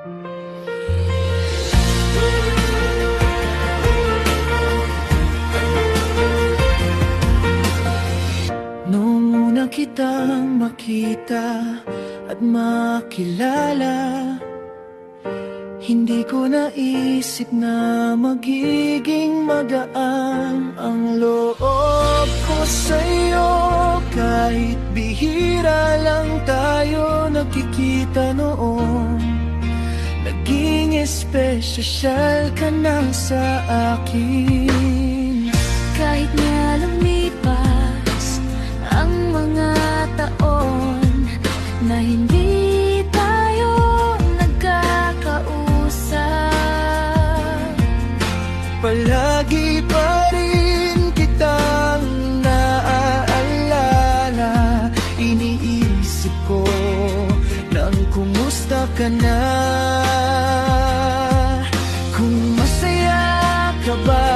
Nung una kitang makita at makilala, hindi ko naisip na magiging magaan ang loob ko sa'yo. Kahit bihira lang tayo nakikita noon, naging espesyal ka na sa akin. Kahit na lumipas ang mga taon na hindi tayo nagkakausap, palagi pa rin kitang naaalala. Iniisip ko nang kumusta ka na, kung masaya ka ba.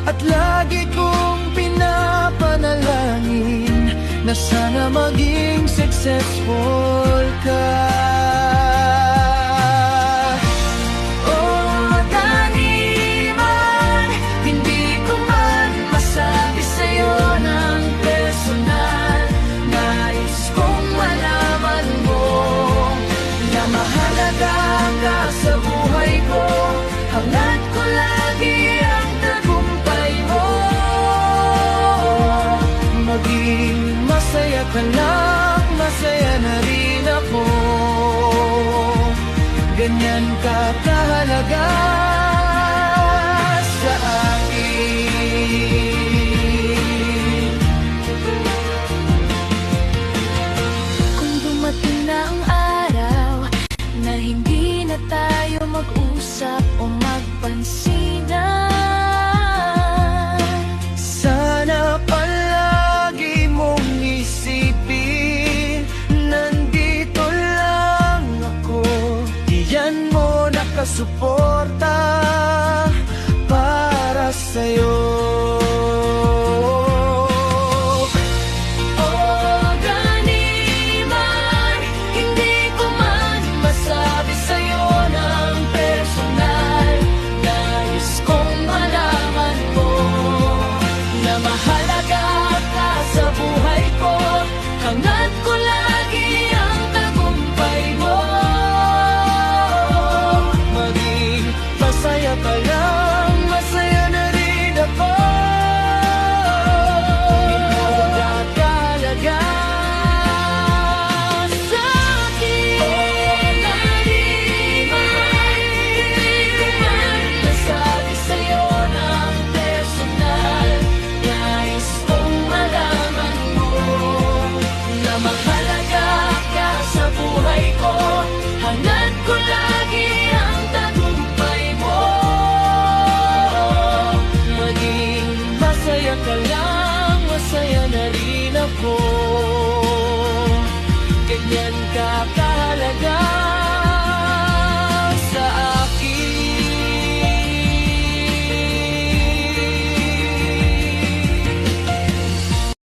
At lagi kong pinapanalangin na sana maging successful ka. Oh, dahil man hindi ko man masabi sa'yo ng personal, nais kong malaman mo na mahalaga ka sa buhay ko. Hangad ko lagi ang tagumpay mo. Maging masaya ka lang, masaya na rin ako. Ganyan ka kahalaga sa akin. kung dumating na ang araw na hindi na tayo mag-usap o magpansinan, Sana palagi mong isipin, nandito lang ako. Diyan mo nakasuporta para sa'yo.